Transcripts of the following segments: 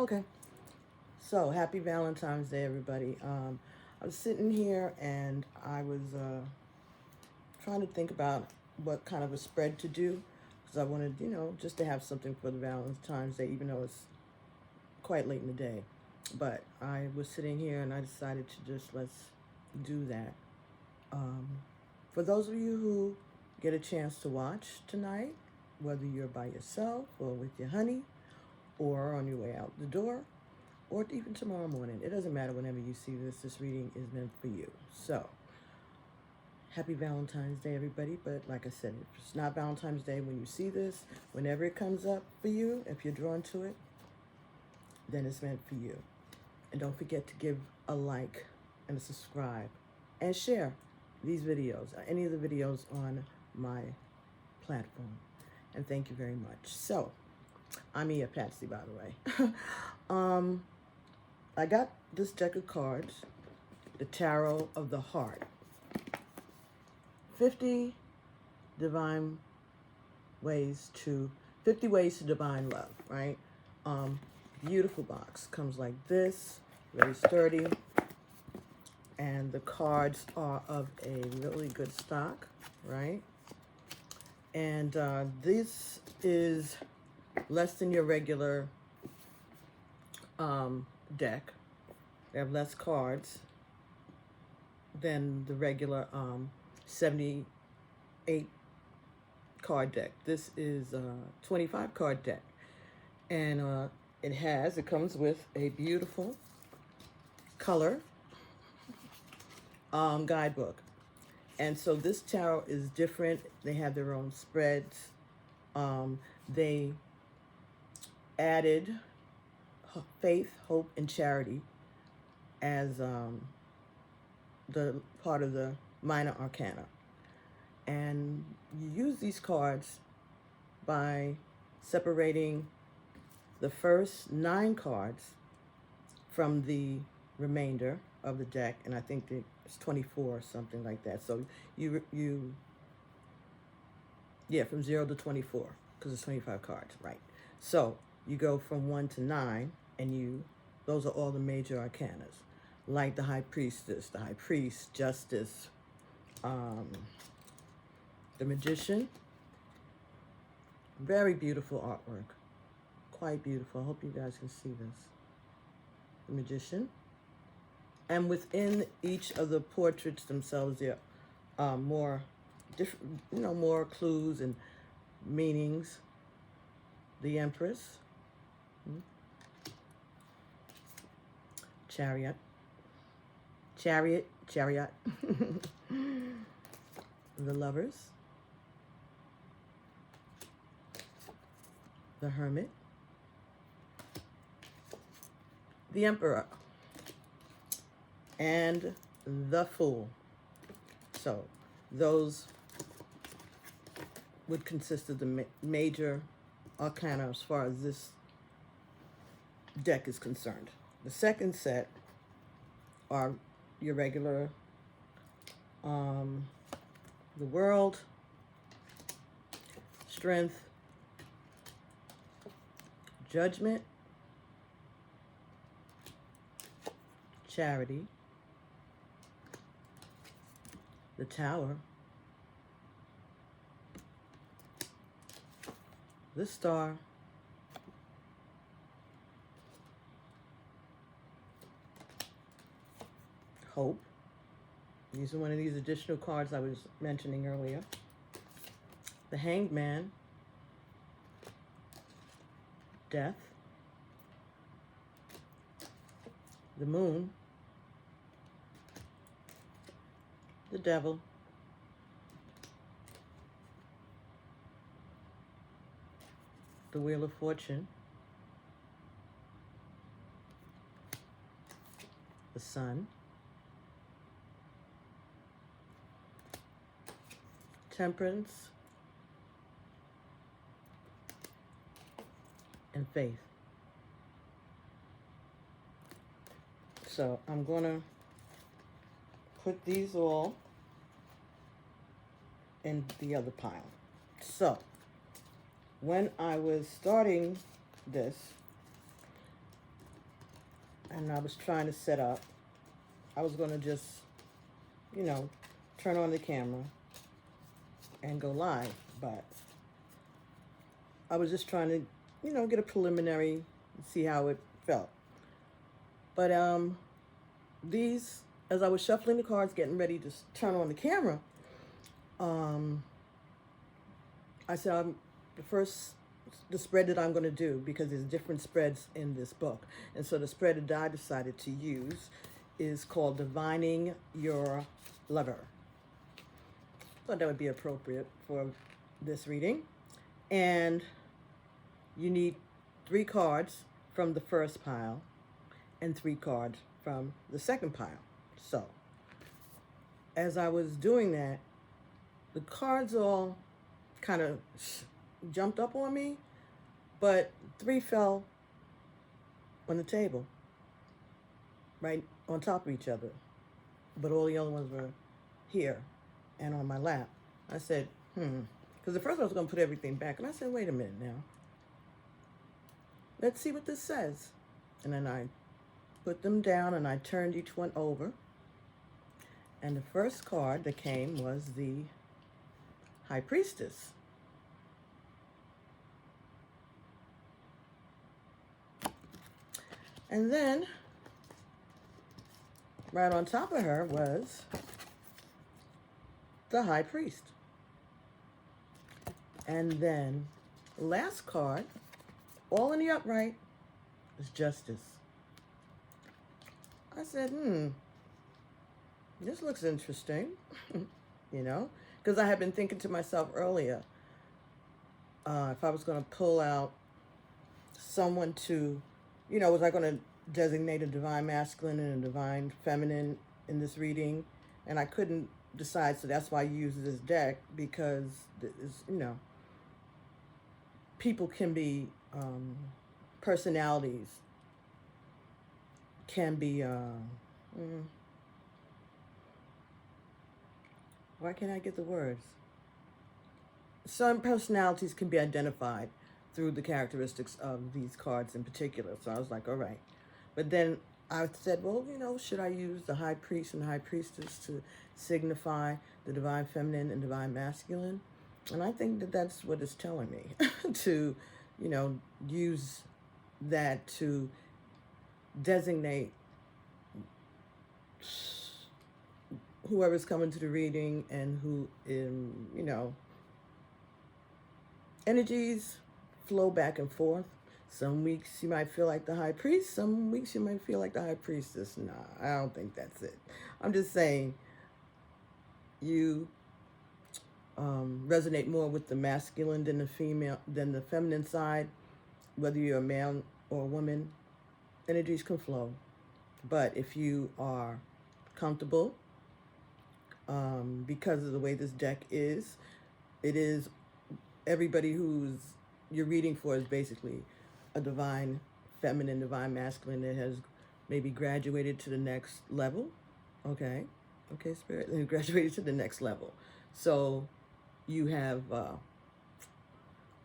Okay, so happy Valentine's Day, everybody. I was sitting here and I was trying to think about what kind of a spread to do because I wanted, just to have something for the Valentine's Day, even though it's quite late in the day. But I was sitting here and I decided to just let's do that. Um, for those of you who get a chance to watch tonight, whether you're by yourself or with your honey or on your way out the door, or even tomorrow morning. It doesn't matter whenever you see this. This reading is meant for you. So, happy Valentine's Day, everybody. But like I said, if it's not Valentine's Day when you see this, whenever it comes up for you, if you're drawn to it, then it's meant for you. And don't forget to give a like and a subscribe and share these videos, any of the videos on my platform. And thank you very much. So, I'm Mia Patsy, by the way. I got this deck of cards, the Tarot of the Heart. 50 ways to divine love, right? Beautiful box. Comes like this, very sturdy. And the cards are of a really good stock, right? And this is less than your regular deck. They have less cards than the regular 78 card deck. This is a 25 card deck. And it comes with a beautiful color guidebook. And so this tarot is different. They have their own spreads. They added faith, hope, and charity as the part of the minor arcana. And you use these cards by separating the first 9 cards from the remainder of the deck, and I think it's 24 or something like that. So from 0 to 24, because it's 25 cards, right? So you go from 1 to 9, and those are all the major arcanas, like the High Priestess, the High Priest, Justice, the Magician. Very beautiful artwork, quite beautiful. I hope you guys can see this. The Magician. And within each of the portraits themselves, there are more different, more clues and meanings. The Empress, Chariot, the Lovers, the Hermit, the Emperor, and the Fool. So those would consist of the major arcana as far as this deck is concerned. The second set are your regular the World, Strength, Judgment, Charity, the Tower, the Star, Hope. These are one of these additional cards I was mentioning earlier. The Hanged Man, Death, the Moon, the Devil, the Wheel of Fortune, the Sun, Temperance, and Faith. So I'm going to put these all in the other pile. So when I was starting this, and I was trying to set up. I was going to just, you know, turn on the camera and go live, but I was just trying to, you know, get a preliminary, see how it felt. But these, as I was shuffling the cards, getting ready to turn on the camera, I said, the spread that I'm going to do, because there's different spreads in this book. And so the spread that I decided to use is called Divining Your Lover. Thought that would be appropriate for this reading. And you need 3 cards from the first pile and 3 cards from the second pile. So, as I was doing that, the cards all kind of jumped up on me, but 3 fell on the table, right on top of each other. But all the other ones were here and on my lap. I said, because at first I was going to put everything back, and I said, wait a minute now. Let's see what this says. And then I put them down, and I turned each one over. And the first card that came was the High Priestess. And then, right on top of her was the High Priest. And then, last card, all in the upright, is Justice. I said, this looks interesting, you know, because I had been thinking to myself earlier, if I was going to pull out someone to, you know, was I going to designate a divine masculine and a divine feminine in this reading? And I couldn't decide, so that's why I use this deck, because, you know, people can be, personalities can be, why can't I get the words? Some personalities can be identified through the characteristics of these cards in particular. So I was like, all right. But then I said, well, you know, should I use the High Priest and the High Priestess to signify the divine feminine and divine masculine? And I think that that's what it's telling me, to, you know, use that to designate whoever's coming to the reading and who, you know, energies flow back and forth. Some weeks you might feel like the High Priest, some weeks you might feel like the High Priestess. Nah, I don't think that's it. I'm just saying you resonate more with the masculine than the female, than the feminine side. Whether you're a man or a woman, energies can flow. But if you are comfortable, because of the way this deck is, it is everybody who's you're reading for is basically a divine feminine, divine masculine that has maybe graduated to the next level. Okay, Spirit, and graduated to the next level. So you have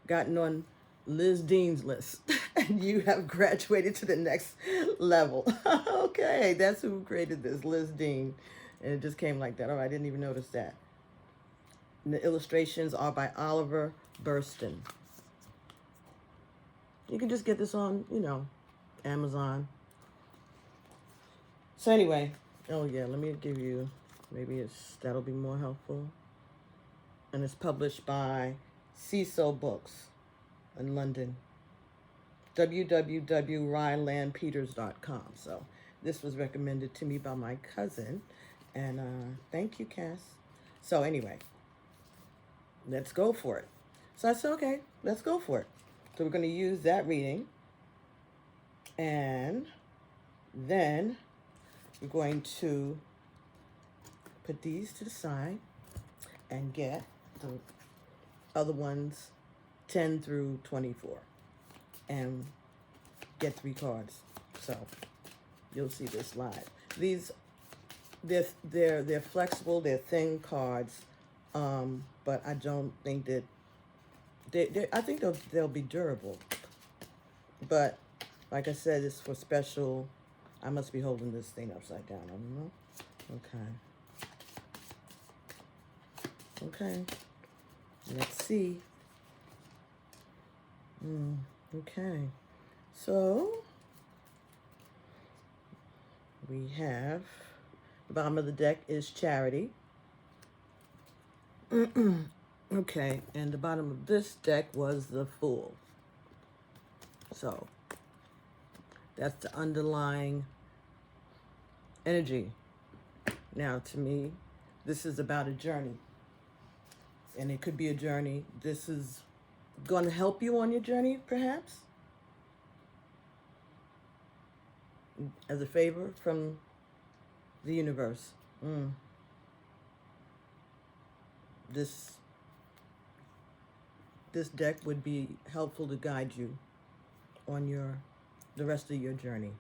gotten on Liz Dean's list and you have graduated to the next level. Okay, that's who created this, Liz Dean. And it just came like that. Oh, I didn't even notice that. And the illustrations are by Oliver Burston. You can just get this on, you know, Amazon. So anyway, oh yeah, let me give you, maybe that'll be more helpful. And it's published by Cecil Books in London. www.rylandpeters.com. So this was recommended to me by my cousin. And thank you, Cass. So anyway, let's go for it. So I said, okay, let's go for it. So we're going to use that reading. And then we're going to put these to the side and get the other ones 10 through 24 and get 3 cards. So you'll see this live. These they're flexible, they're thin cards, but I don't think that I think they'll be durable. But like I said, it's for special. I must be holding this thing upside down. I don't know. Okay. Okay. Let's see. Okay. So we have the bottom of the deck is Charity. Okay, and the bottom of this deck was the Fool. So that's the underlying energy. Now, to me, this is about a journey. And it could be a journey. This is going to help you on your journey, perhaps, as a favor from the universe. This deck would be helpful to guide you on the rest of your journey,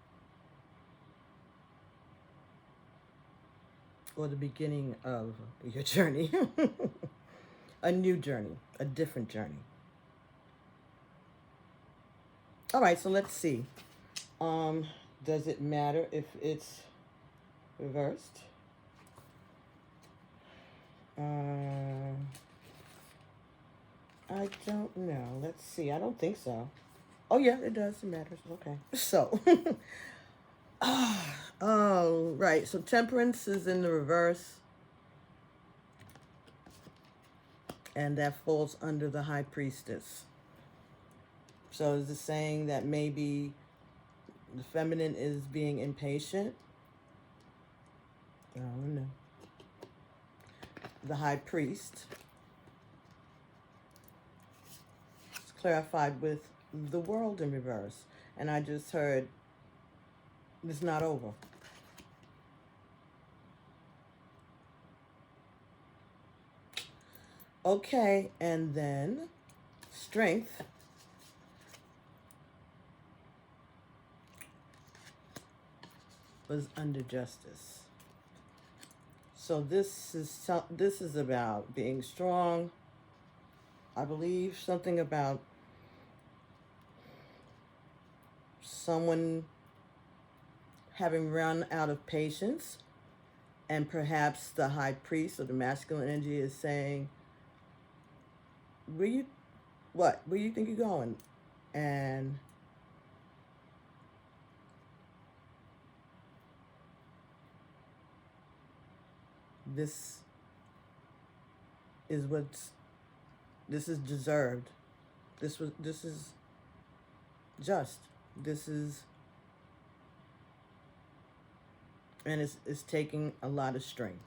or the beginning of your journey. A new journey, a different journey. All right, so let's see. Does it matter if it's reversed? I don't know. Let's see. I don't think so. Oh, yeah, it does. It matters. Okay. So, oh, right. So Temperance is in the reverse. And that falls under the High Priestess. So is it saying that maybe the feminine is being impatient? I don't know. The High Priest is clarified with the World in reverse. And I just heard it's not over. Okay, and then Strength was under Justice. So this is about being strong. I believe something about someone having run out of patience, and perhaps the High Priest or the masculine energy is saying, where you think you're going? And this is deserved. This is just. And it's taking a lot of strength.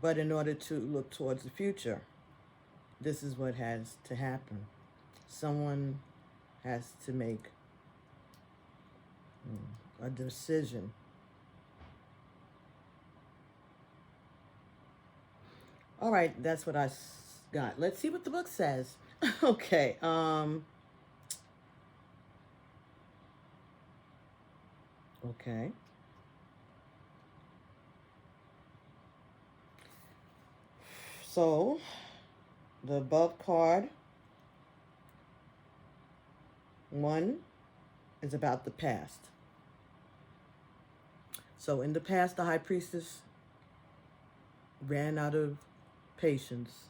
But in order to look towards the future, this is what has to happen. Someone has to make a decision. All right, that's what I got. Let's see what the book says. Okay. Okay. So, the above card, 1 is about the past. So in the past, the High Priestess ran out of patience.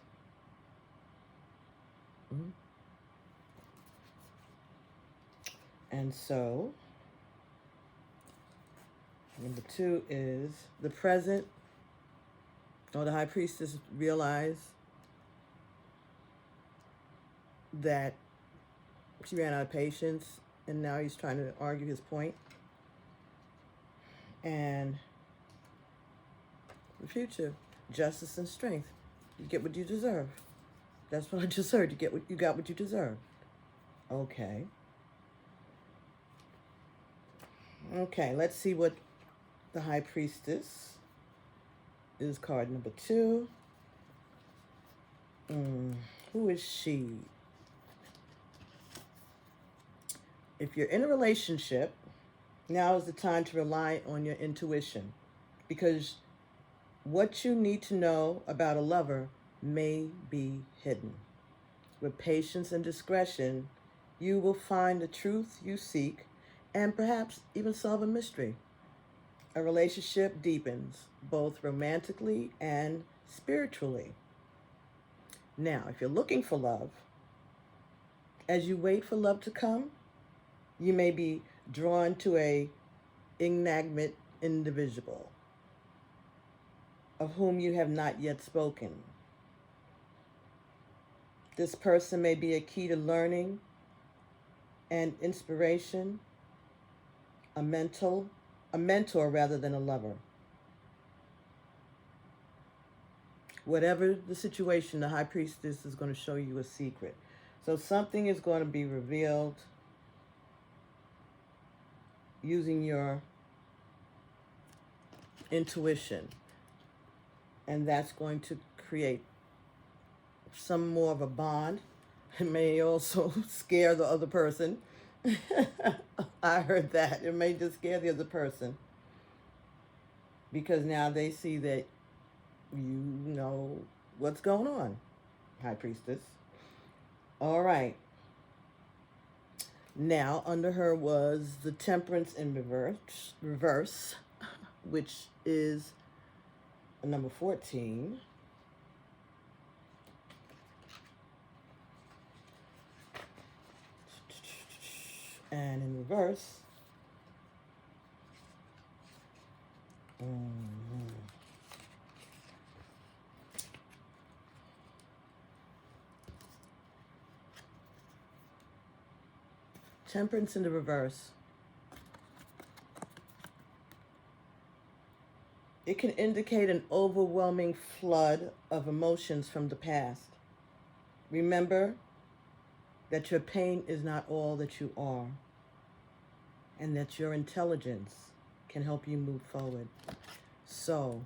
And so, number 2 is the present. Oh, the High Priestess realized that she ran out of patience, and now he's trying to argue his point. And the future, justice and strength. You get what you deserve. That's what I just heard. You got what you deserve. Okay. Okay, let's see what the High Priestess is. Card number 2. Who is she? If you're in a relationship, now is the time to rely on your intuition, because what you need to know about a lover may be hidden. With patience and discretion, you will find the truth you seek and perhaps even solve a mystery. A relationship deepens, both romantically and spiritually. Now, if you're looking for love, as you wait for love to come, you may be drawn to a enigmatic individual of whom you have not yet spoken. This person may be a key to learning and inspiration, a mentor rather than a lover. Whatever the situation, the high priestess is going to show you a secret. So something is going to be revealed using your intuition. And that's going to create some more of a bond. It may also scare the other person. I heard that. It may just scare the other person. Because now they see that you know what's going on, High Priestess. All right. Now, under her was the Temperance in reverse, which is number 14. And in reverse, Temperance in the reverse. It can indicate an overwhelming flood of emotions from the past. Remember that your pain is not all that you are, and that your intelligence can help you move forward. So,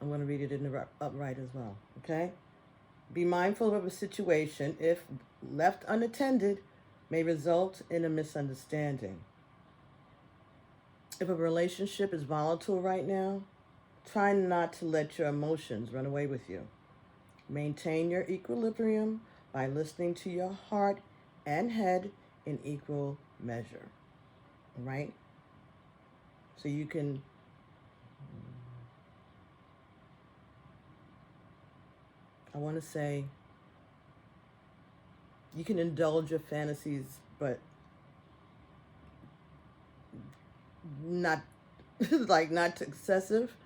I'm going to read it in the upright as well, okay? Be mindful of a situation, if left unattended, may result in a misunderstanding. If a relationship is volatile right now, try not to let your emotions run away with you. Maintain your equilibrium by listening to your heart and head in equal measure. All right? So you can I want to say you can indulge your fantasies, but not not excessive.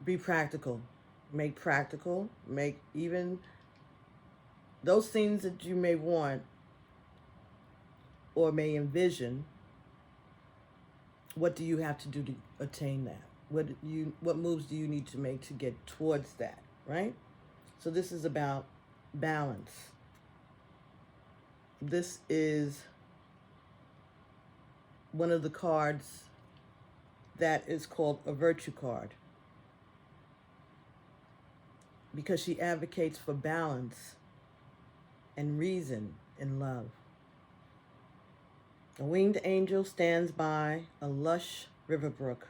Be practical. Make even those things that you may want or may envision. What do you have to do to attain that? What moves do you need to make to get towards that, right? So this is about balance. This is one of the cards that is called a virtue card, because she advocates for balance and reason in love. A winged angel stands by a lush river brook.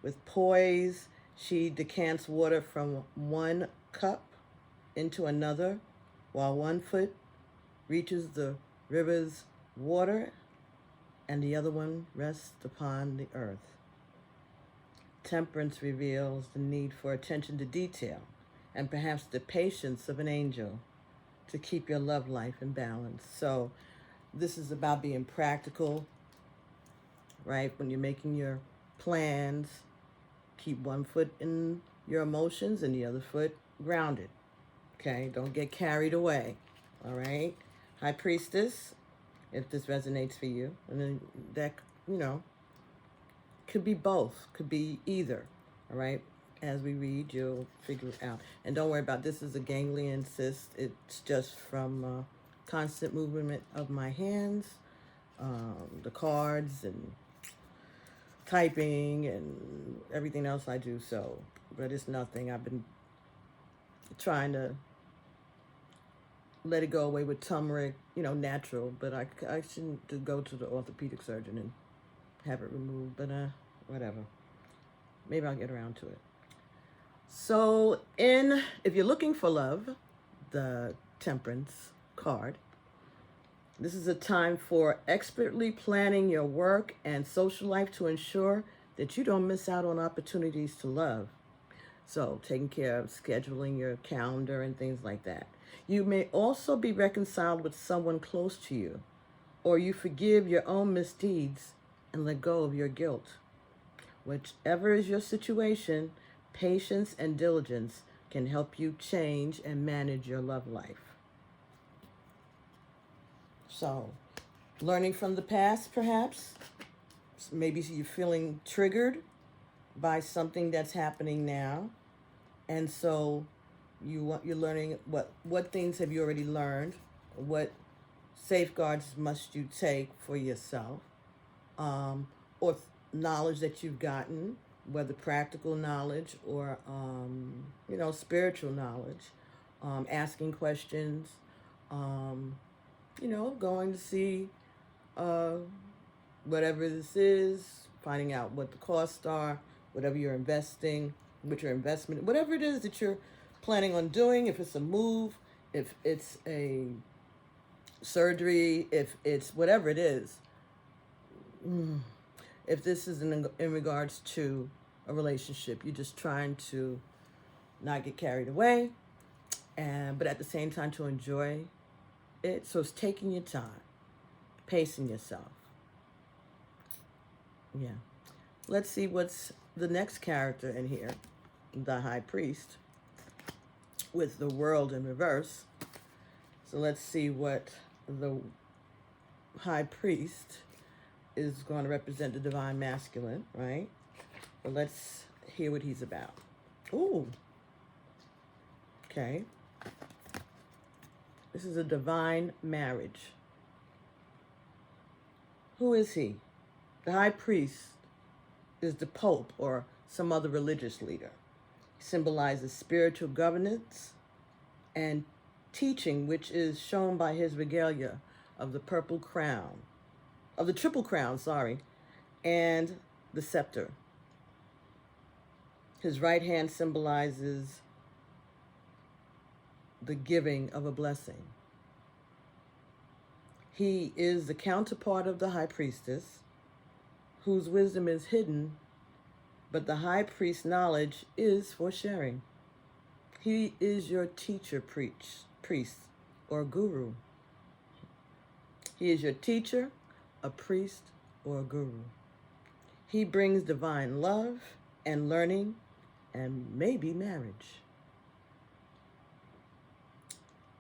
With poise, she decants water from one cup into another, while one foot reaches the river's water and the other one rests upon the earth. Temperance reveals the need for attention to detail and perhaps the patience of an angel to keep your love life in balance. So this is about being practical, right? When you're making your plans, keep one foot in your emotions and the other foot grounded. Okay, don't get carried away. All right, High Priestess, if this resonates for you, and then that, could be both, could be either. All right, as we read, you'll figure it out. And don't worry about this is a ganglion cyst. It's just from constant movement of my hands, the cards, and typing and everything else I do. So, but it's nothing. I've been trying to let it go away with turmeric, natural, but I shouldn't go to the orthopedic surgeon and have it removed. But whatever. Maybe I'll get around to it. So, if you're looking for love, the Temperance card, this is a time for expertly planning your work and social life to ensure that you don't miss out on opportunities to love. So, taking care of scheduling your calendar and things like that. You may also be reconciled with someone close to you, or you forgive your own misdeeds and let go of your guilt. Whichever is your situation, patience and diligence can help you change and manage your love life. So, learning from the past, perhaps. Maybe you're feeling triggered by something that's happening now, and so you're learning what things have you already learned, what safeguards must you take for yourself, or knowledge that you've gotten, whether practical knowledge or spiritual knowledge, asking questions, going to see whatever this is, finding out what the costs are, whatever you're investing, what your investment, whatever it is that you're planning on doing, if it's a move, if it's a surgery, if it's whatever it is. If this is in regards to a relationship, you're just trying to not get carried away, but at the same time to enjoy it. So it's taking your time, pacing yourself. Yeah. Let's see what's the next character in here, the High Priest, with the World in reverse. So let's see what the High Priest is going to represent, the Divine Masculine, right? But let's hear what he's about. Ooh. Okay. This is a divine marriage. Who is he? The High Priest is the Pope or some other religious leader. He symbolizes spiritual governance and teaching, which is shown by his regalia of the triple crown, and the scepter. His right hand symbolizes the giving of a blessing. He is the counterpart of the High Priestess, whose wisdom is hidden, but the High Priest's knowledge is for sharing. He is your teacher, priest, or guru. He is your teacher, a priest, or a guru. He brings divine love and learning and maybe marriage.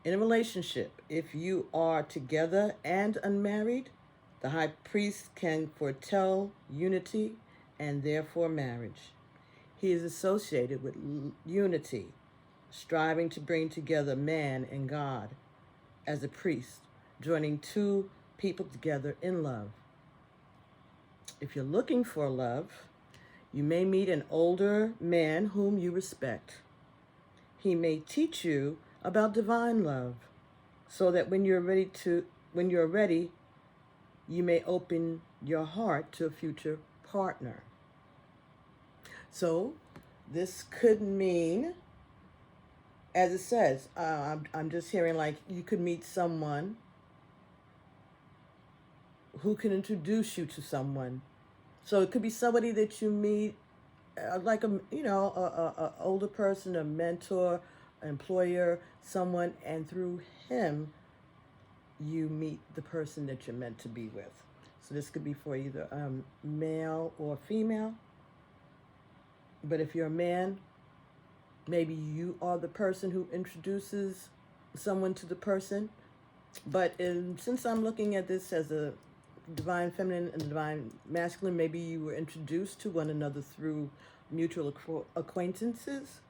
In a relationship, if you are together and unmarried, the High Priest can foretell unity and therefore marriage. He is associated with unity, striving to bring together man and God as a priest, joining two people together in love. If you're looking for love, you may meet an older man whom you respect. He may teach you about divine love, so that when you're ready, you may open your heart to a future partner. So this could mean, as it says, I'm just hearing like you could meet someone who can introduce you to someone. So it could be somebody that you meet, like a older person, a mentor, employer, someone, and through him, you meet the person that you're meant to be with. So this could be for either male or female. But if you're a man, maybe you are the person who introduces someone to the person. But since I'm looking at this as a divine feminine and divine masculine, maybe you were introduced to one another through mutual acquaintances.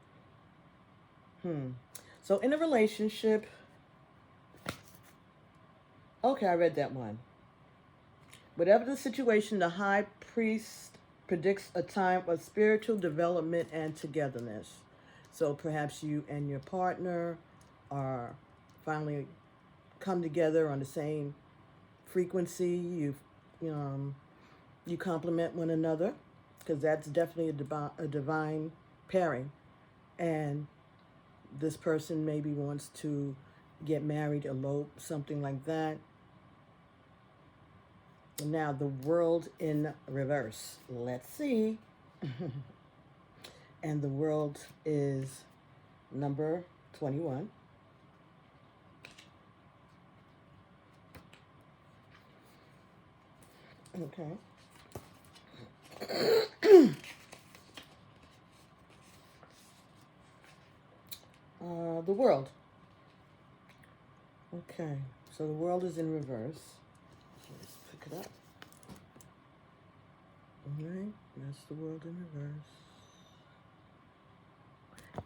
So in a relationship, okay, I read that one. Whatever the situation, the High Priest predicts a time of spiritual development and togetherness. So perhaps you and your partner are finally come together on the same frequency. You complement one another. because that's definitely a divine pairing. And this person maybe wants to get married, elope, something like that. Now, the world in reverse. Let's see. And the world is number 21. Okay. The world. Okay. So the world is in reverse. Let's pick it up. All right. That's the world in reverse.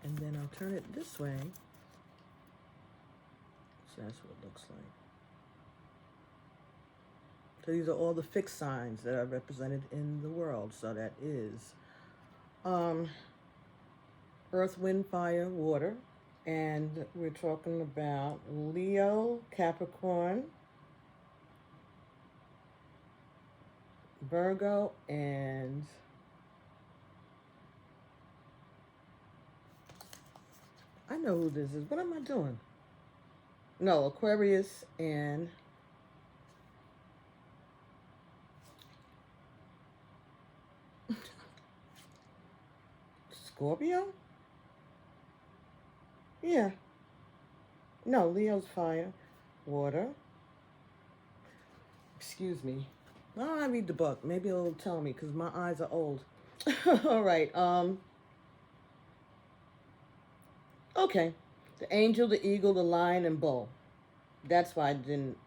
And then I'll turn it this way. So that's what it looks like. So these are all the fixed signs that are represented in the world. So that is earth, wind, fire, water. And we're talking about Leo, Capricorn, Virgo, and I know who this is. What am I doing? No, Aquarius and Scorpio? Yeah. No, Leo's fire, water. Excuse me. Why don't I read the book? Maybe it'll tell me because my eyes are old. All right. Okay. The angel, the eagle, the lion, and bull. That's why I didn't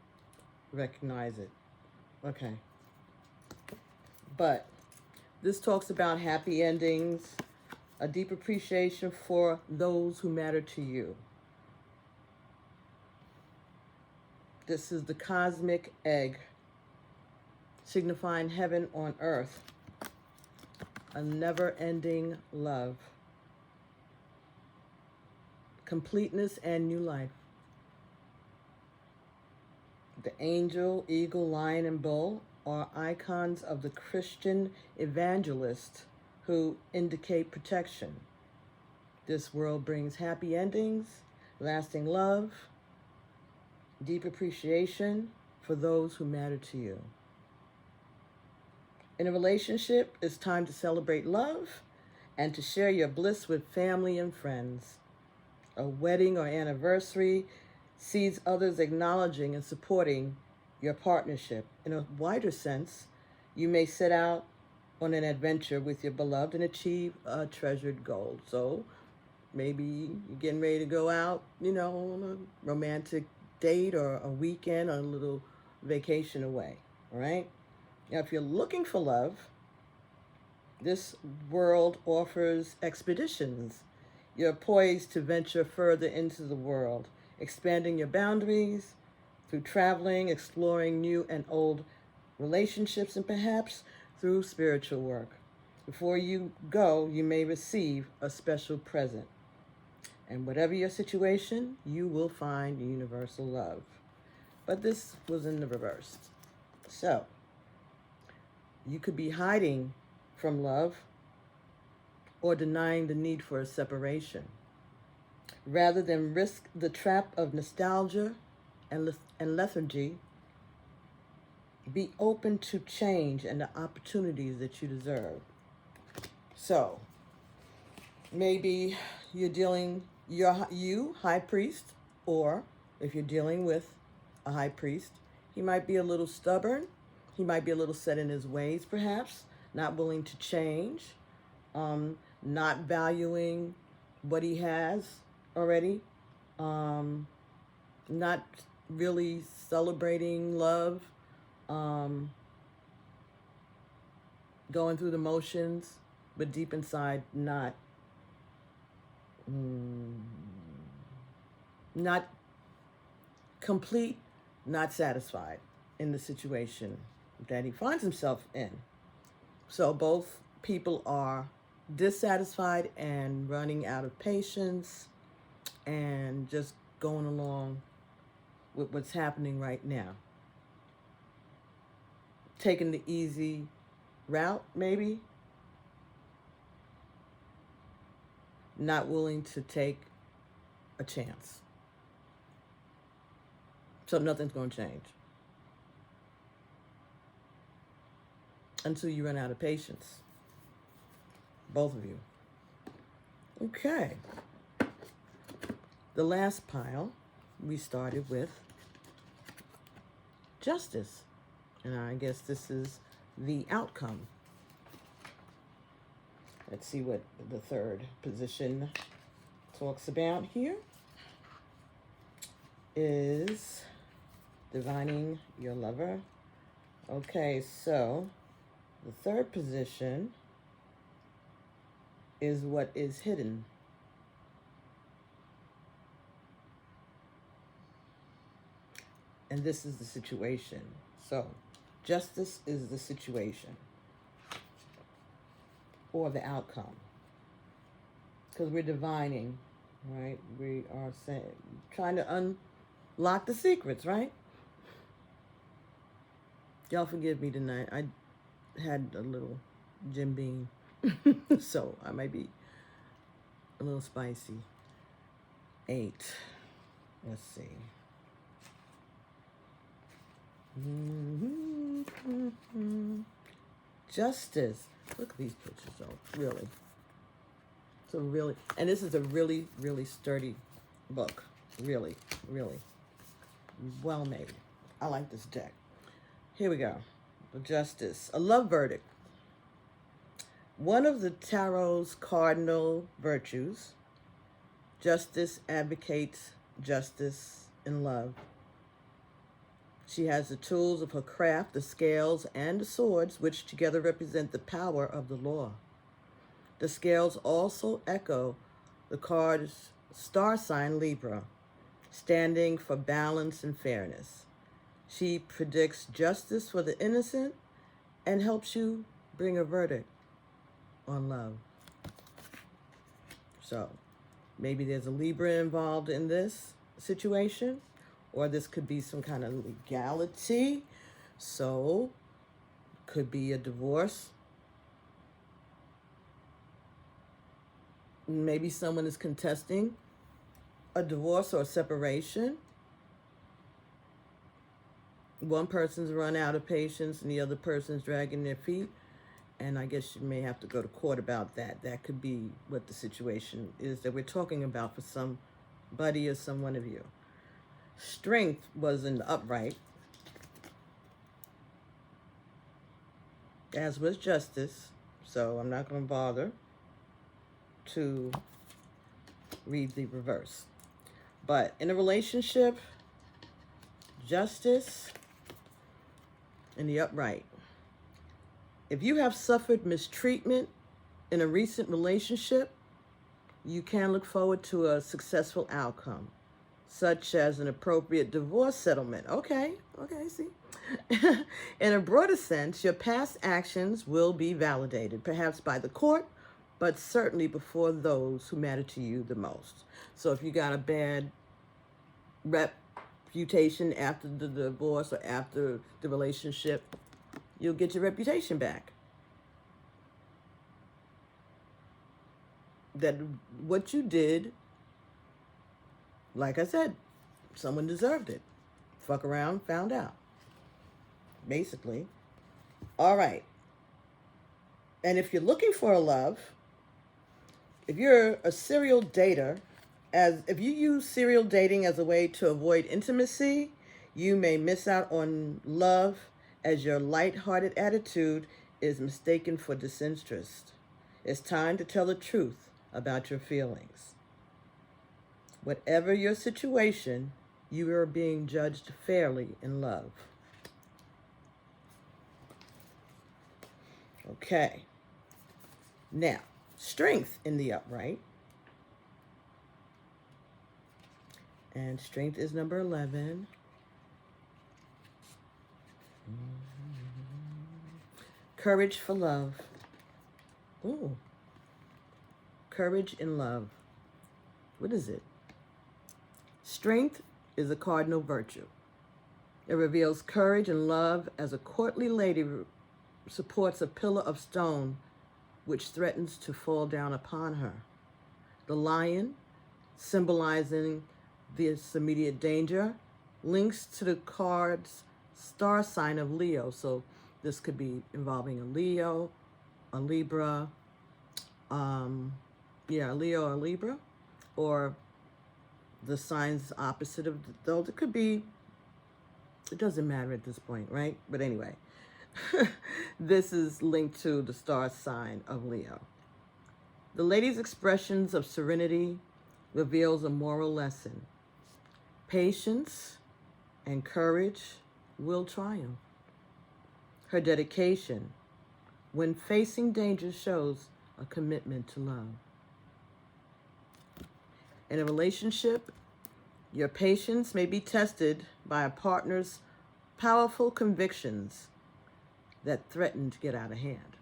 recognize it. Okay. But this talks about happy endings, a deep appreciation for those who matter to you. This is the cosmic egg, signifying heaven on earth, a never-ending love, completeness, and new life. The angel, eagle, lion, and bull are icons of the Christian evangelist who indicate protection. This world brings happy endings, lasting love, deep appreciation for those who matter to you. In a relationship, it's time to celebrate love and to share your bliss with family and friends. A wedding or anniversary sees others acknowledging and supporting your partnership. In a wider sense, you may set out on an adventure with your beloved and achieve a treasured goal. So maybe you're getting ready to go out, on a romantic date or a weekend or a little vacation away, all right? Now, if you're looking for love, this world offers expeditions. You're poised to venture further into the world, expanding your boundaries through traveling, exploring new and old relationships, and perhaps through spiritual work. Before you go, you may receive a special present. And whatever your situation, you will find universal love. But this was in the reverse. So, you could be hiding from love or denying the need for a separation. Rather than risk the trap of nostalgia and lethargy, be open to change and the opportunities that you deserve. So, maybe you're dealing, high priest, or if you're dealing with a high priest, he might be a little stubborn. He might be a little set in his ways, perhaps, not willing to change, not valuing what he has already, not really celebrating love, going through the motions, but deep inside not complete, not satisfied in the situation that he finds himself in. So both people are dissatisfied and running out of patience and just going along with what's happening right now. Taking the easy route, maybe, not willing to take a chance. So nothing's going to change until you run out of patience. Both of you. Okay. The last pile, we started with justice. And I guess this is the outcome. Let's see what the third position talks about here. Is divining your lover. Okay, so the third position is what is hidden. And this is the situation. So justice is the situation or the outcome. Because we're divining, right? We are trying to unlock the secrets, right? Y'all forgive me tonight. I had a little Jim Beam. So I might be a little spicy. 8. Let's see. Justice. Look at these pictures, though. Really. So really, and this is a really, really sturdy book. Really, really well made. I like this deck. Here we go. The Justice. A love verdict. One of the tarot's cardinal virtues, justice advocates justice in love. She has the tools of her craft, the scales, and the swords, which together represent the power of the law. The scales also echo the card's star sign Libra, standing for balance and fairness. She predicts justice for the innocent and helps you bring a verdict on love. So maybe there's a Libra involved in this situation, or this could be some kind of legality. So could be a divorce. Maybe someone is contesting a divorce or a separation. One person's run out of patience and the other person's dragging their feet. And I guess you may have to go to court about that. That could be what the situation is that we're talking about for somebody or some one of you. Strength was in the upright, as was justice. So I'm not going to bother to read the reverse. But in a relationship, justice in the upright. If you have suffered mistreatment in a recent relationship, you can look forward to a successful outcome, such as an appropriate divorce settlement. Okay, see. In a broader sense, your past actions will be validated, perhaps by the court, but certainly before those who matter to you the most. So if you got a bad reputation after the divorce or after the relationship, you'll get your reputation back. That what you did, like I said, someone deserved it. Fuck around, found out. Basically. All right. And if you're looking for a love, if you're a serial dater, if you use serial dating as a way to avoid intimacy, you may miss out on love, as your light-hearted attitude is mistaken for disinterest. It's time to tell the truth about your feelings. Whatever your situation, you are being judged fairly in love. Okay. Now, strength in the upright. And strength is number 11. Courage for love. Ooh. Courage in love. What is it? Strength is a cardinal virtue. It reveals courage and love as a courtly lady supports a pillar of stone which threatens to fall down upon her. The lion, symbolizing this immediate danger, links to the card's star sign of Leo. So this could be involving a Leo, a Libra, a Leo or Libra, or the signs opposite of those. It could be, it doesn't matter at this point, right? But anyway, this is linked to the star sign of Leo. The lady's expressions of serenity reveals a moral lesson. Patience and courage will triumph. Her dedication when facing danger shows a commitment to love. In a relationship, your patience may be tested by a partner's powerful convictions that threaten to get out of hand.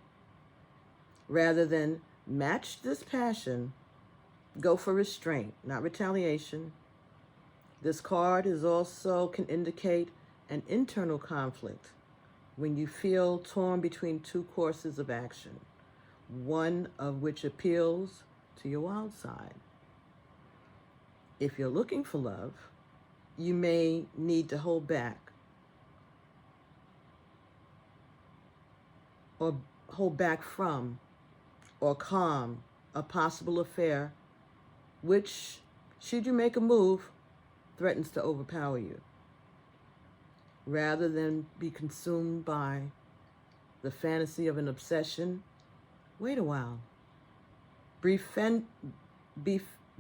Rather than match this passion, go for restraint, not retaliation. This card is also can indicate an internal conflict when you feel torn between two courses of action, one of which appeals to your wild side. If you're looking for love, you may need to hold back or hold back from or calm a possible affair which, should you make a move, threatens to overpower you. Rather than be consumed by the fantasy of an obsession, wait a while.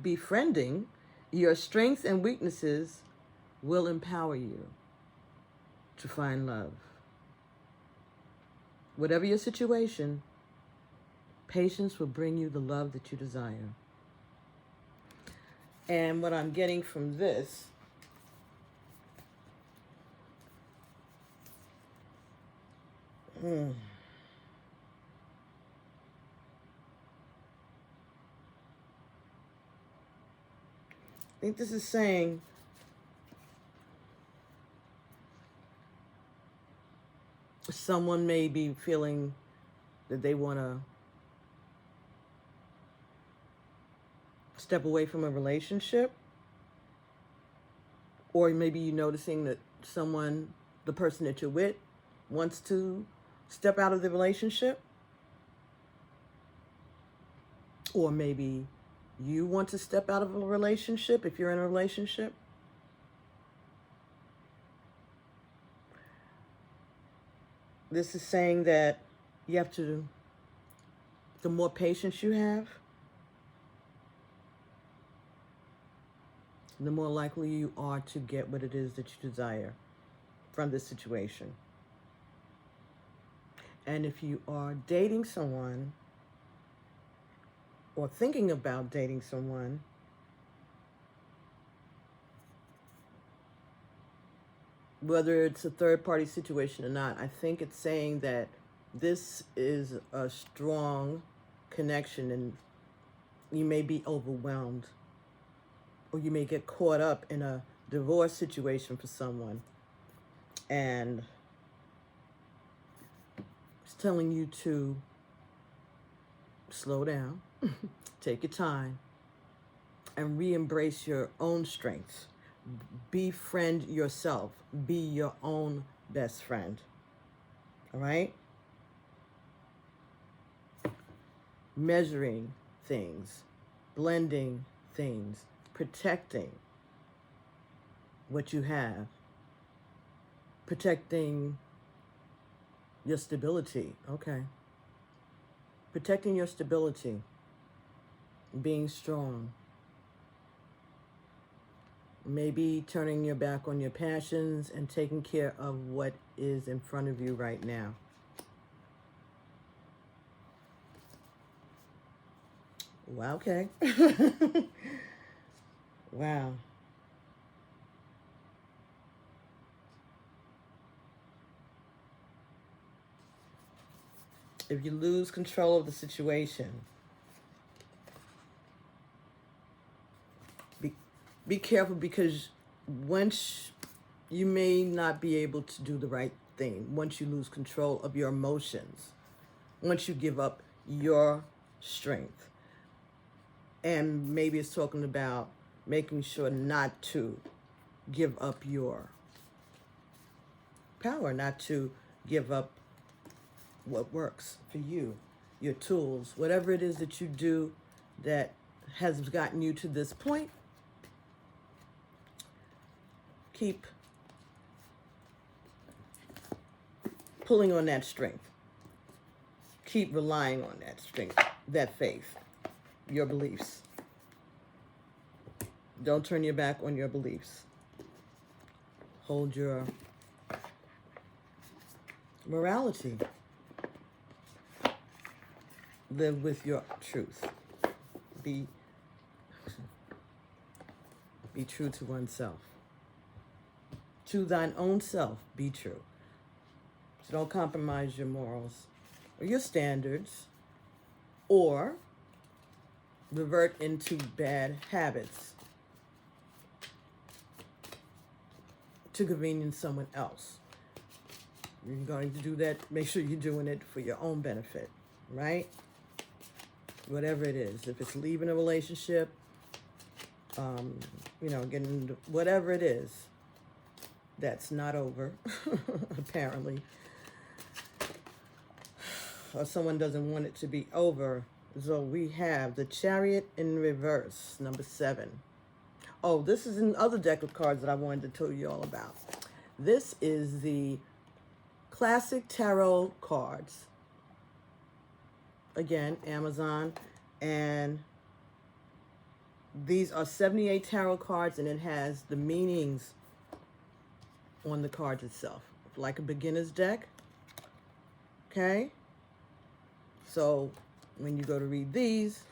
Befriending your strengths and weaknesses will empower you to find love. Whatever your situation, patience will bring you the love that you desire. And what I'm getting from this I think this is saying someone may be feeling that they want to step away from a relationship, or maybe you're noticing that someone, the person that you're with, wants to step out of the relationship, or maybe you want to step out of a relationship if you're in a relationship. This is saying that you have to, the more patience you have, the more likely you are to get what it is that you desire from this situation. And if you are dating someone or thinking about dating someone, whether it's a third-party situation or not, I think it's saying that this is a strong connection and you may be overwhelmed, or you may get caught up in a divorce situation for someone, and it's telling you to slow down, take your time, and re-embrace your own strengths. Befriend yourself. Be your own best friend. All right? Measuring things, blending things, protecting what you have, protecting your stability. Okay. Protecting your stability, being strong. Maybe turning your back on your passions and taking care of what is in front of you right now. Wow, okay. Wow. If you lose control of the situation, be careful, because once you may not be able to do the right thing, once you lose control of your emotions, once you give up your strength. And maybe it's talking about making sure not to give up your power, not to give up what works for you, your tools, whatever it is that you do that has gotten you to this point. Keep pulling on that strength. Keep relying on that strength, that faith, your beliefs. Don't turn your back on your beliefs. Hold your morality. Live with your truth. Be true to oneself. To thine own self, be true. So don't compromise your morals or your standards or revert into bad habits to convenience someone else. You're going to do that, make sure you're doing it for your own benefit, right? Whatever it is. If it's leaving a relationship, getting whatever it is that's not over, apparently, or someone doesn't want it to be over. So we have the Chariot in reverse, number 7. Oh, this is another deck of cards that I wanted to tell you all about. This is the classic tarot cards. Again, Amazon. And these are 78 tarot cards, and it has the meanings on the cards itself, like a beginner's deck. Okay? So when you go to read these,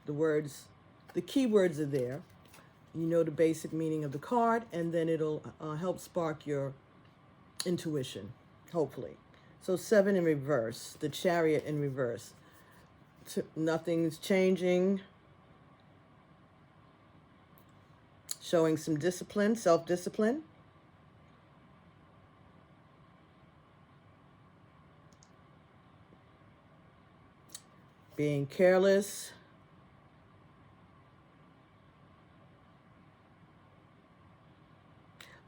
the keywords are there. You know the basic meaning of the card, and then it'll help spark your intuition, hopefully. So 7 in reverse, the Chariot in reverse. Nothing's changing. Showing some discipline, self-discipline. Being careless.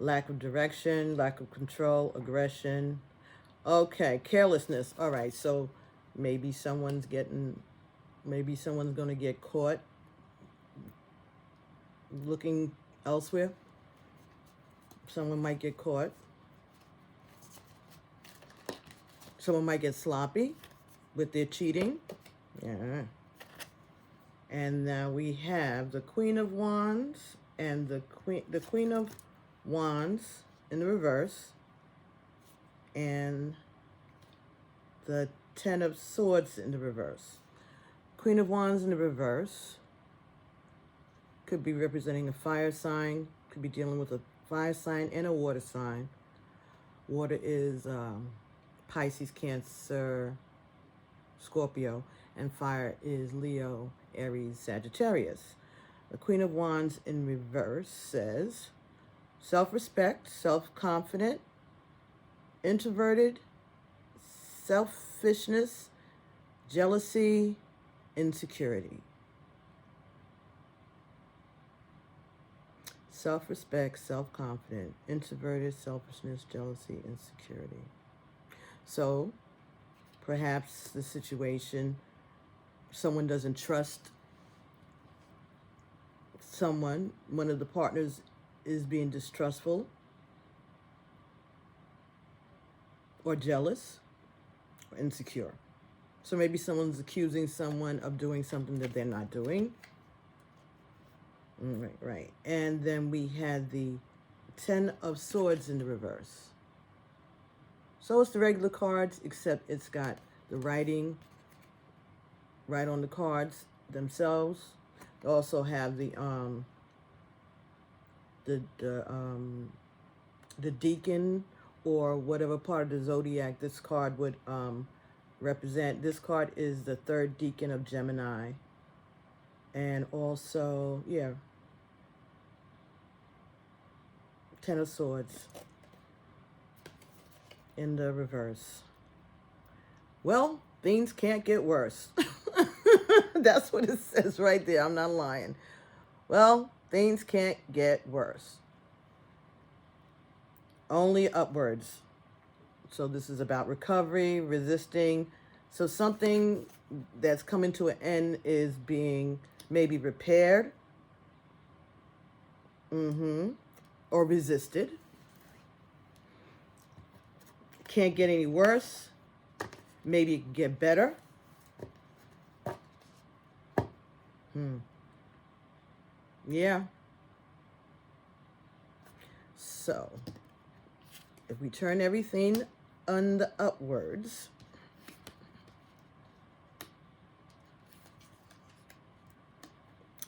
Lack of direction, lack of control, aggression. Okay, carelessness. All right, so maybe someone's going to get caught looking elsewhere. Someone might get caught. Someone might get sloppy with their cheating. Yeah. And now we have the Queen of Wands and the Queen of Wands in the reverse, and the Ten of Swords in the reverse. Queen of Wands in the reverse could be representing a fire sign, could be dealing with a fire sign and a water sign. Water is Pisces, Cancer, Scorpio, and fire is Leo, Aries, Sagittarius. The Queen of Wands in reverse says self-respect, self-confident, introverted, selfishness, jealousy, insecurity. Self-respect, self-confident, introverted, selfishness, jealousy, insecurity. So perhaps the situation, someone doesn't trust someone, one of the partners is being distrustful or jealous or insecure. So maybe someone's accusing someone of doing something that they're not doing. Right. And then we had the Ten of Swords in the reverse. So it's the regular cards, except it's got the writing right on the cards themselves. They also have the deacon, or whatever part of the zodiac this card would represent. This card is the 3rd deacon of Gemini. And also, yeah, Ten of Swords in the reverse. Well, things can't get worse. That's what it says right there. I'm not lying. Well, things can't get worse. Only upwards. So this is about recovery, resisting. So something that's coming to an end is being maybe repaired, or resisted. Can't get any worse. Maybe it can get better. Yeah. So if we turn everything on the upwards,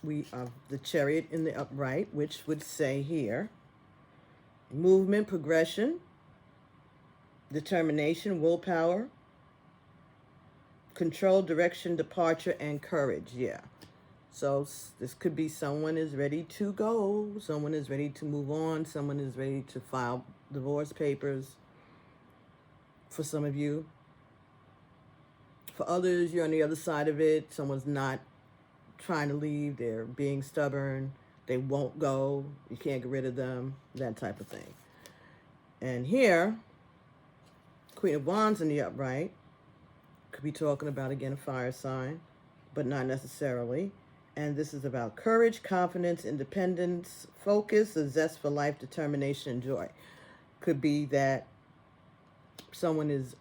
we have the Chariot in the upright, which would say here, movement, progression, determination, willpower, control, direction, departure, and courage. Yeah. So this could be someone is ready to go, someone is ready to move on, someone is ready to file divorce papers for some of you. For others, you're on the other side of it. Someone's not trying to leave, they're being stubborn, they won't go, you can't get rid of them, that type of thing. And here, Queen of Wands in the upright, could be talking about, again, a fire sign, but not necessarily. And this is about courage, confidence, independence, focus, a zest for life, determination, and joy. Could be that someone is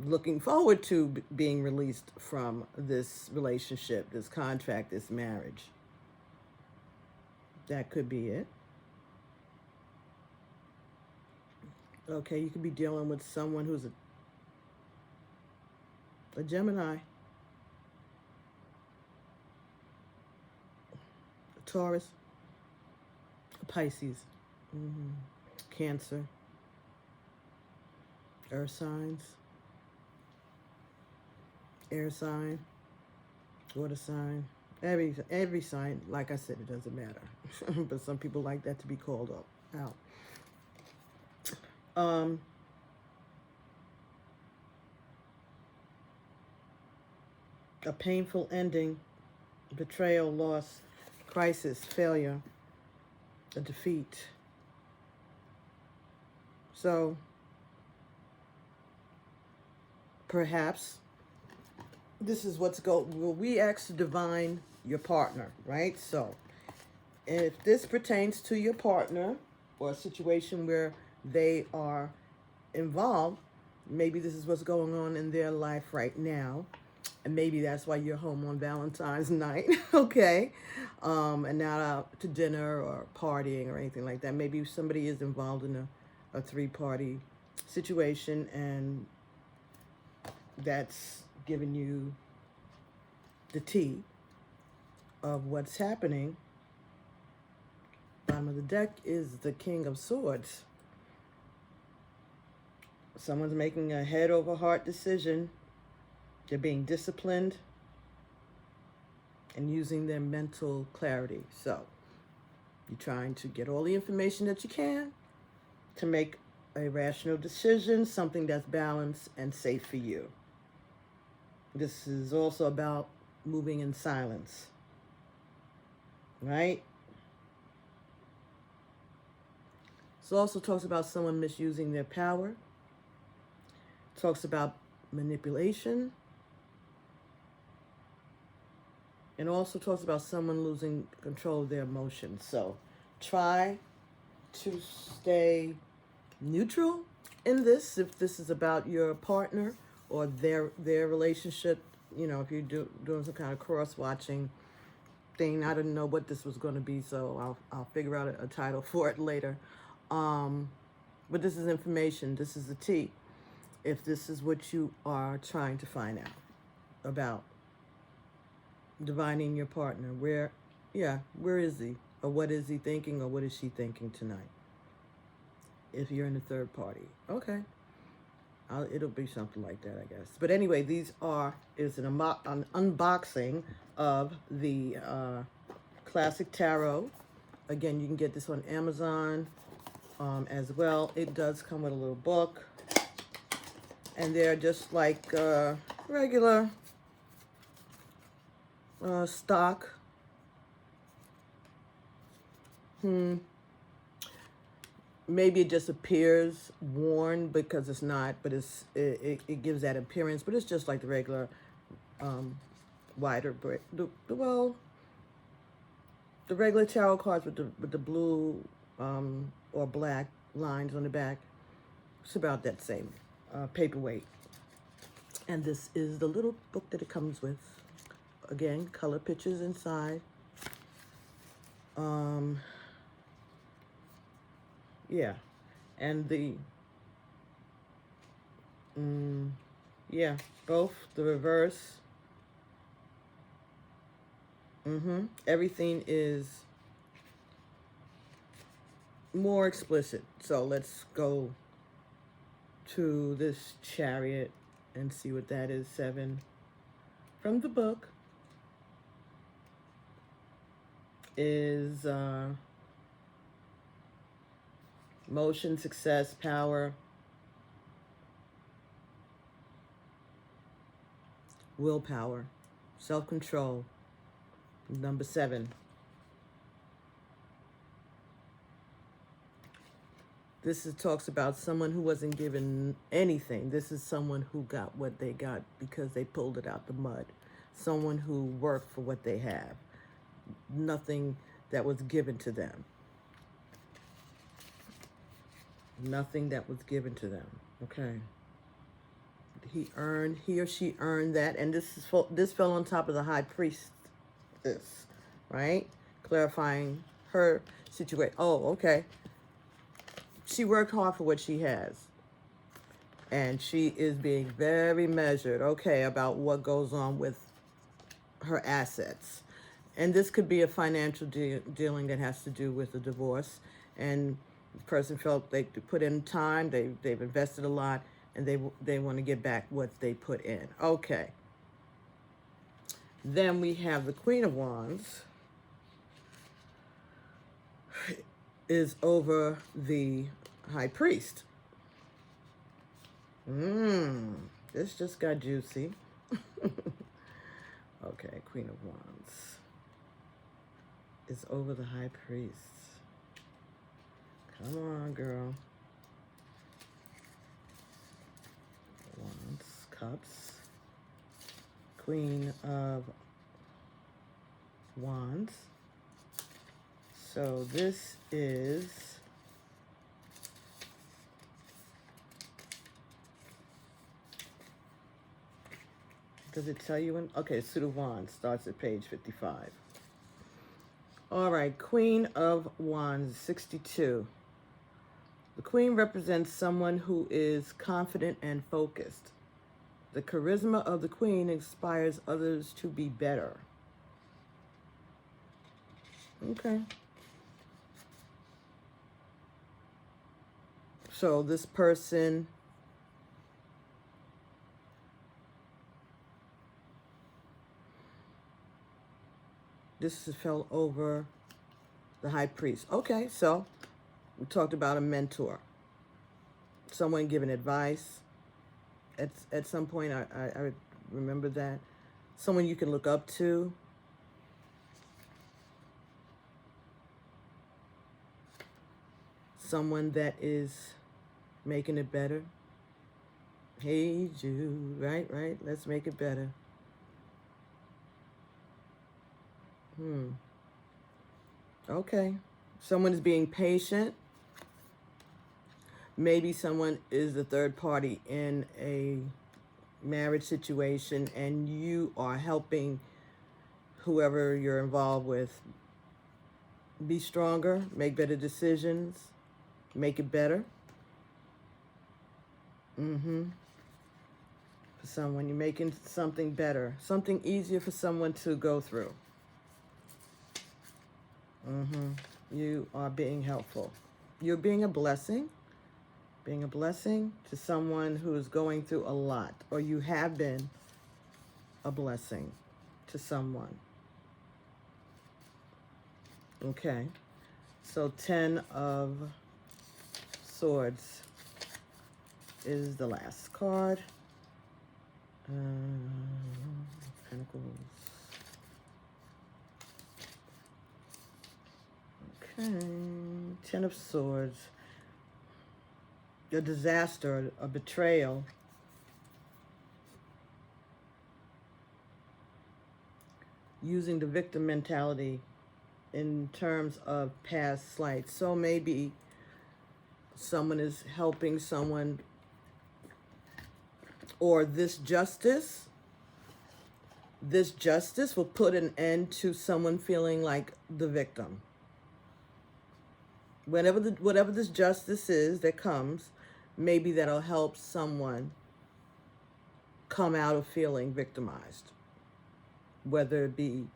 looking forward to being released from this relationship, this contract, this marriage. That could be it. Okay, you could be dealing with someone who's a Gemini, a Taurus, a Pisces, Cancer, earth signs, air sign, water sign, every sign. Like I said, it doesn't matter. But some people like that to be called out. A painful ending, betrayal, loss, crisis, failure, a defeat. So perhaps this is what's well, we ask to divine your partner, right? So if this pertains to your partner or a situation where they are involved, maybe this is what's going on in their life right now. And maybe that's why you're home on Valentine's night, okay? And not out to dinner or partying or anything like that. Maybe somebody is involved in a three-party situation, and that's giving you the tea of what's happening. Bottom of the deck is the King of Swords. Someone's making a head over heart decision. They're being disciplined and using their mental clarity. So you're trying to get all the information that you can to make a rational decision, something that's balanced and safe for you. This is also about moving in silence, right? So it also talks about someone misusing their power. It talks about manipulation. And also talks about someone losing control of their emotions. So try to stay neutral in this, if this is about your partner or their relationship. You know, if you're doing some kind of cross-watching thing. I didn't know what this was going to be, so I'll figure out a title for it later. But this is information. This is the tea. If this is what you are trying to find out about divining your partner, where is he, or what is he thinking, or what is she thinking tonight? If you're in the third party, okay, it'll be something like that, I guess. But anyway, is an unboxing of the Classic Tarot. Again, you can get this on Amazon as well. It does come with a little book, and they're just like regular stock. Maybe it just appears worn because it's not, but it gives that appearance. But it's just like the regular wider brick. Well, the regular tarot cards with the blue or black lines on the back. It's about that same paperweight. And this is the little book that it comes with. Again, color pictures inside. Yeah, and yeah, both the reverse. Everything is more explicit. So let's go to this Chariot and see what that is. 7 from the book is motion, success, power, willpower, self-control. Number 7. This talks about someone who wasn't given anything. This is someone who got what they got because they pulled it out the mud. Someone who worked for what they have. Nothing that was given to them. Nothing that was given to them. Okay. He or she earned that, and this fell on top of the high priestess, right? Clarifying her situation. Oh, okay. She worked hard for what she has, and she is being very measured, okay, about what goes on with her assets. And this could be a financial dealing that has to do with a divorce, and the person felt they put in time, they've invested a lot, and they want to get back what they put in. Okay. Then we have the Queen of Wands is over the High Priest. This just got juicy. Okay, Queen of Wands is over the High Priest. Come on, girl. Wands, Cups, Queen of Wands. So this is does it tell you when? Okay, Suit of Wands starts at page 55. All right, Queen of Wands, 62. The Queen represents someone who is confident and focused. The charisma of the Queen inspires others to be better. Okay. So this person fell over the High Priest. Okay, so we talked about a mentor. Someone giving advice. At some point, I remember that. Someone you can look up to. Someone that is making it better. Hey, Jude, right, let's make it better. Okay, someone is being patient. Maybe someone is the third party in a marriage situation, and you are helping whoever you're involved with be stronger, make better decisions, make it better. For someone, you're making something better, something easier for someone to go through. You are being helpful. You're being a blessing. Being a blessing to someone who is going through a lot, or you have been a blessing to someone. Okay, so 10 of Swords is the last card. Pentacles. Okay. Ten of Swords. A disaster, a betrayal. Using the victim mentality in terms of past slights. So maybe someone is helping someone, or this justice will put an end to someone feeling like the victim. Whatever this justice is that comes, maybe that'll help someone come out of feeling victimized, whether it be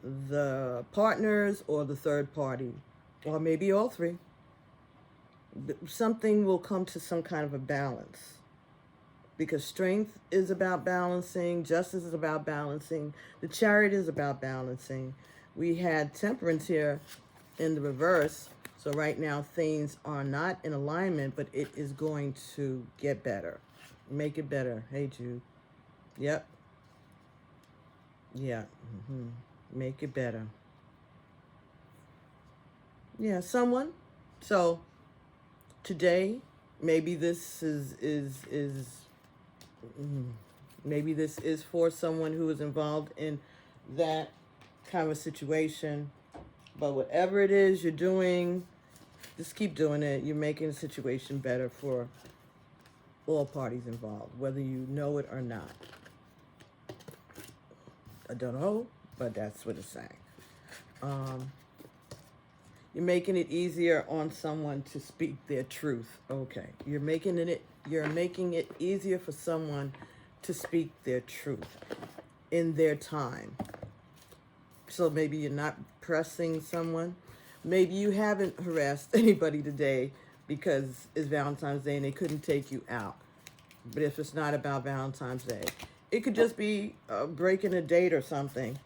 the partners or the third party, or maybe all three. Something will come to some kind of a balance, because strength is about balancing, justice is about balancing, the Chariot is about balancing. We had Temperance here in the reverse, so right now things are not in alignment, but it is going to get better. Make it better. Hey, Jude. Yep. Yeah. Make it better. Yeah, someone. So today, maybe this maybe this is for someone who is involved in that kind of a situation. But whatever it is you're doing, just keep doing it. You're making the situation better for all parties involved, whether you know it or not. I don't know, but that's what it's saying. You're making it easier on someone to speak their truth. Okay, you're making it easier for someone to speak their truth in their time. So maybe you're not pressing someone. Maybe you haven't harassed anybody today because it's Valentine's Day and they couldn't take you out. But if it's not about Valentine's Day, it could just be breaking a date or something,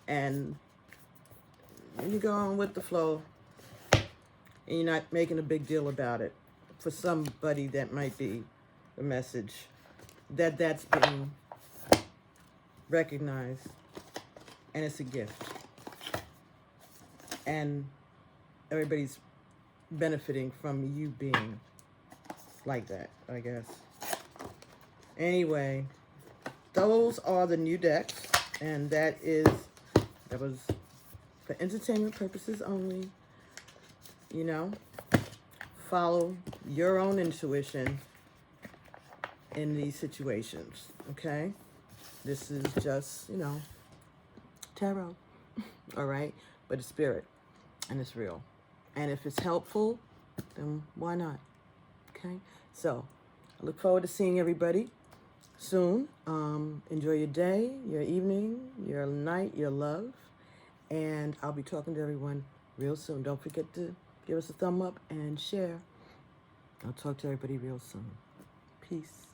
and you go on with the flow, and you're not making a big deal about it. For somebody, that might be the message, that's being recognized, and it's a gift. And everybody's benefiting from you being like that, I guess. Anyway, those are the new decks, and that was for entertainment purposes only. You know, follow your own intuition in these situations, okay? This is just, tarot, all right? But it's spirit, and it's real. And if it's helpful, then why not, okay? So, I look forward to seeing everybody soon. Enjoy your day, your evening, your night, your love, and I'll be talking to everyone real soon. Don't forget to give us a thumb up and share. I'll talk to everybody real soon. Peace.